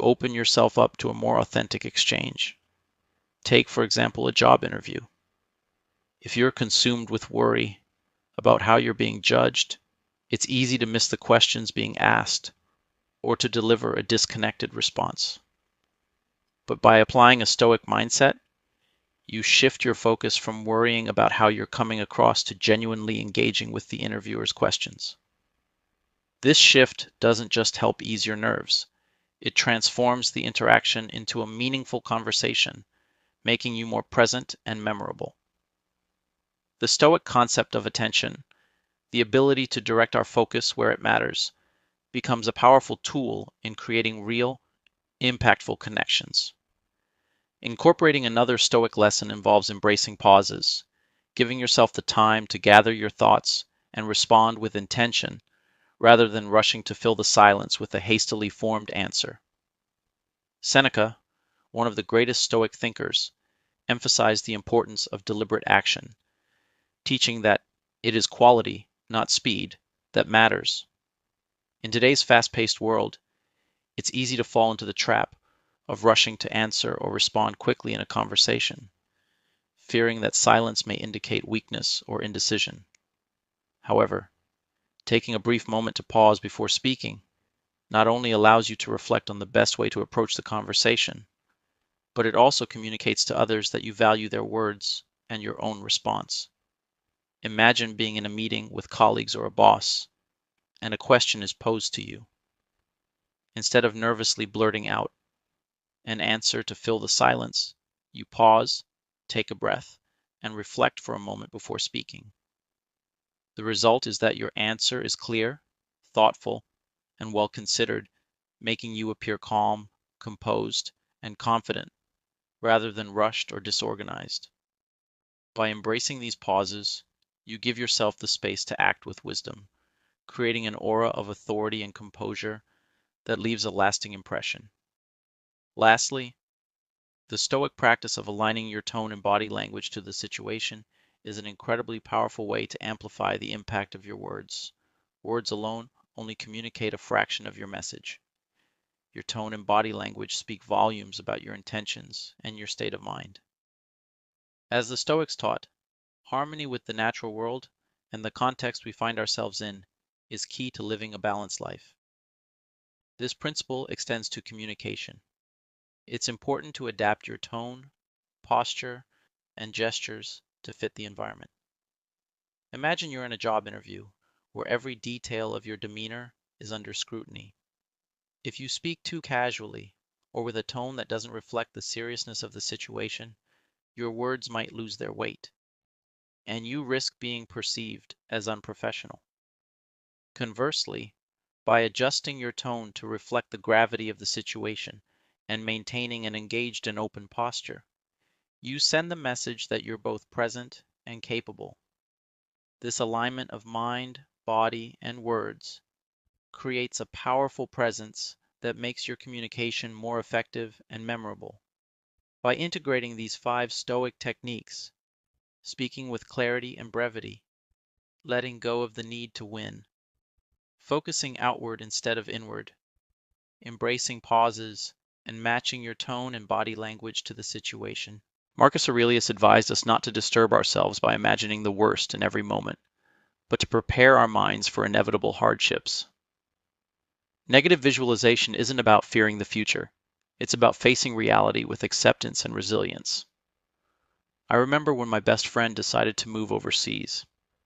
open yourself up to a more authentic exchange. Take, for example, a job interview. If you're consumed with worry about how you're being judged, it's easy to miss the questions being asked or to deliver a disconnected response. But by applying a stoic mindset, you shift your focus from worrying about how you're coming across to genuinely engaging with the interviewer's questions. This shift doesn't just help ease your nerves, it transforms the interaction into a meaningful conversation, making you more present and memorable. The Stoic concept of attention, the ability to direct our focus where it matters, becomes a powerful tool in creating real, impactful connections. Incorporating another Stoic lesson involves embracing pauses, giving yourself the time to gather your thoughts and respond with intention rather than rushing to fill the silence with a hastily formed answer. Seneca, one of the greatest Stoic thinkers, emphasized the importance of deliberate action, teaching that it is quality, not speed, that matters. In today's fast-paced world, it's easy to fall into the trap of rushing to answer or respond quickly in a conversation, fearing that silence may indicate weakness or indecision. However, taking a brief moment to pause before speaking not only allows you to reflect on the best way to approach the conversation, but it also communicates to others that you value their words and your own response. Imagine being in a meeting with colleagues or a boss, and a question is posed to you. Instead of nervously blurting out an answer to fill the silence, you pause, take a breath, and reflect for a moment before speaking. The result is that your answer is clear, thoughtful, and well considered, making you appear calm, composed, and confident, rather than rushed or disorganized. By embracing these pauses, you give yourself the space to act with wisdom, creating an aura of authority and composure that leaves a lasting impression. Lastly, the Stoic practice of aligning your tone and body language to the situation is an incredibly powerful way to amplify the impact of your words. Words alone only communicate a fraction of your message. Your tone and body language speak volumes about your intentions and your state of mind. As the Stoics taught, harmony with the natural world and the context we find ourselves in is key to living a balanced life. This principle extends to communication. It's important to adapt your tone, posture, and gestures to fit the environment. Imagine you're in a job interview where every detail of your demeanor is under scrutiny. If you speak too casually or with a tone that doesn't reflect the seriousness of the situation, your words might lose their weight, and you risk being perceived as unprofessional. Conversely, by adjusting your tone to reflect the gravity of the situation and maintaining an engaged and open posture, you send the message that you're both present and capable. This alignment of mind, body, and words creates a powerful presence that makes your communication more effective and memorable. By integrating these 5 Stoic techniques, speaking with clarity and brevity, letting go of the need to win, focusing outward instead of inward, embracing pauses, and matching your tone and body language to the situation. Marcus Aurelius advised us not to disturb ourselves by imagining the worst in every moment, but to prepare our minds for inevitable hardships. Negative visualization isn't about fearing the future. It's about facing reality with acceptance and resilience. I remember when my best friend decided to move overseas.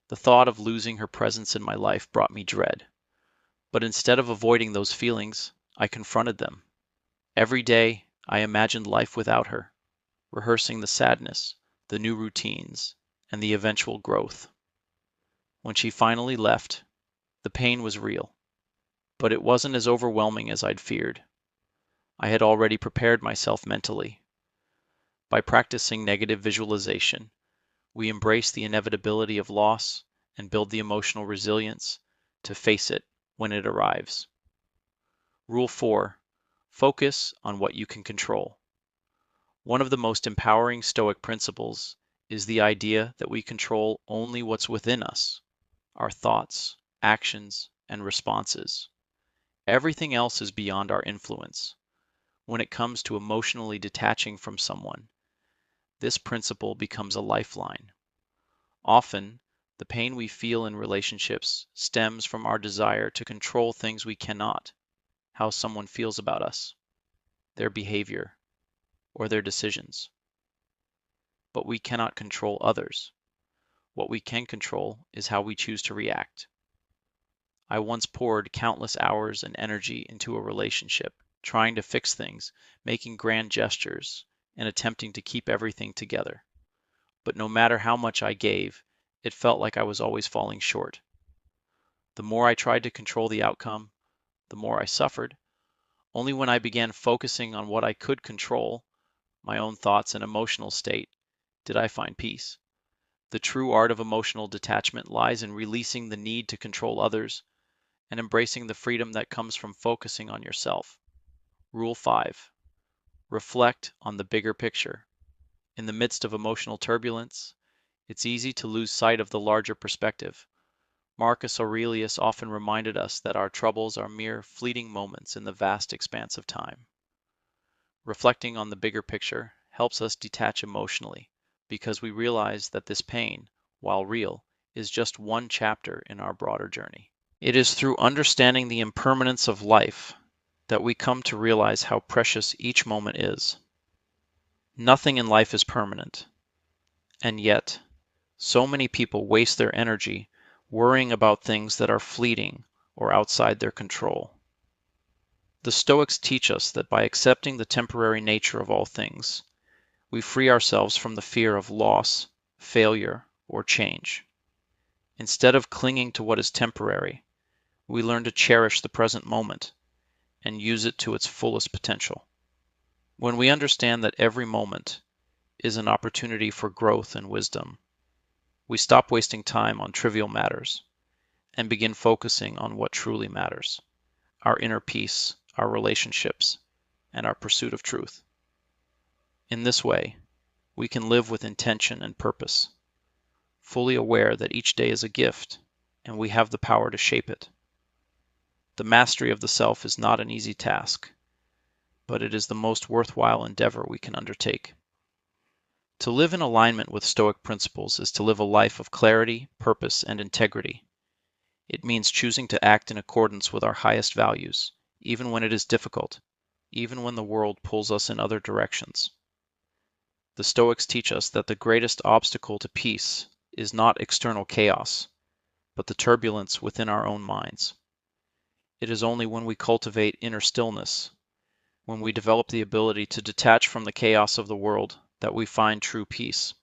The thought of losing her presence in my life brought me dread. But instead of avoiding those feelings, I confronted them. Every day, I imagined life without her, rehearsing the sadness, the new routines, and the eventual growth. When she finally left, the pain was real, but it wasn't as overwhelming as I'd feared. I had already prepared myself mentally. By practicing negative visualization, we embrace the inevitability of loss and build the emotional resilience to face it when it arrives. Rule 4. Focus on what you can control. One of the most empowering Stoic principles is the idea that we control only what's within us, our thoughts, actions, and responses. Everything else is beyond our influence. When it comes to emotionally detaching from someone, this principle becomes a lifeline. Often, the pain we feel in relationships stems from our desire to control things we cannot: how someone feels about us, their behavior, or their decisions. But we cannot control others. What we can control is how we choose to react. I once poured countless hours and energy into a relationship, trying to fix things, making grand gestures, and attempting to keep everything together. But no matter how much I gave, it felt like I was always falling short. The more I tried to control the outcome, the more I suffered. Only when I began focusing on what I could control, my own thoughts and emotional state, did I find peace. The true art of emotional detachment lies in releasing the need to control others and embracing the freedom that comes from focusing on yourself. Rule 5. Reflect on the bigger picture. In the midst of emotional turbulence, it's easy to lose sight of the larger perspective. Marcus Aurelius often reminded us that our troubles are mere fleeting moments in the vast expanse of time. Reflecting on the bigger picture helps us detach emotionally, because we realize that this pain, while real, is just one chapter in our broader journey. It is through understanding the impermanence of life that we come to realize how precious each moment is. Nothing in life is permanent, and yet, so many people waste their energy worrying about things that are fleeting or outside their control. The Stoics teach us that by accepting the temporary nature of all things, we free ourselves from the fear of loss, failure, or change. Instead of clinging to what is temporary, we learn to cherish the present moment and use it to its fullest potential. When we understand that every moment is an opportunity for growth and wisdom, we stop wasting time on trivial matters and begin focusing on what truly matters: our inner peace, our relationships, and our pursuit of truth. In this way, we can live with intention and purpose, fully aware that each day is a gift and we have the power to shape it. The mastery of the self is not an easy task, but it is the most worthwhile endeavor we can undertake. To live in alignment with Stoic principles is to live a life of clarity, purpose, and integrity. It means choosing to act in accordance with our highest values, even when it is difficult, even when the world pulls us in other directions. The Stoics teach us that the greatest obstacle to peace is not external chaos, but the turbulence within our own minds. It is only when we cultivate inner stillness, when we develop the ability to detach from the chaos of the world, that we find true peace.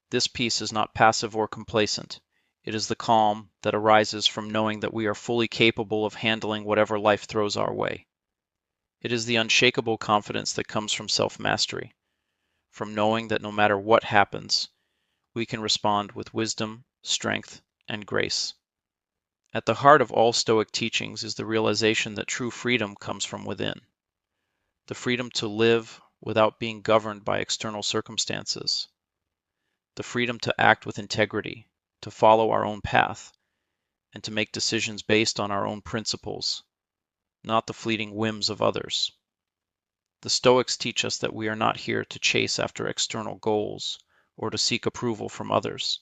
This peace is not passive or complacent. It is the calm that arises from knowing that we are fully capable of handling whatever life throws our way. It is the unshakable confidence that comes from self-mastery, from knowing that no matter what happens, we can respond with wisdom, strength, and grace. At the heart of all Stoic teachings is the realization that true freedom comes from within. The freedom to live without being governed by external circumstances. The freedom to act with integrity, to follow our own path, and to make decisions based on our own principles, not the fleeting whims of others. The Stoics teach us that we are not here to chase after external goals or to seek approval from others.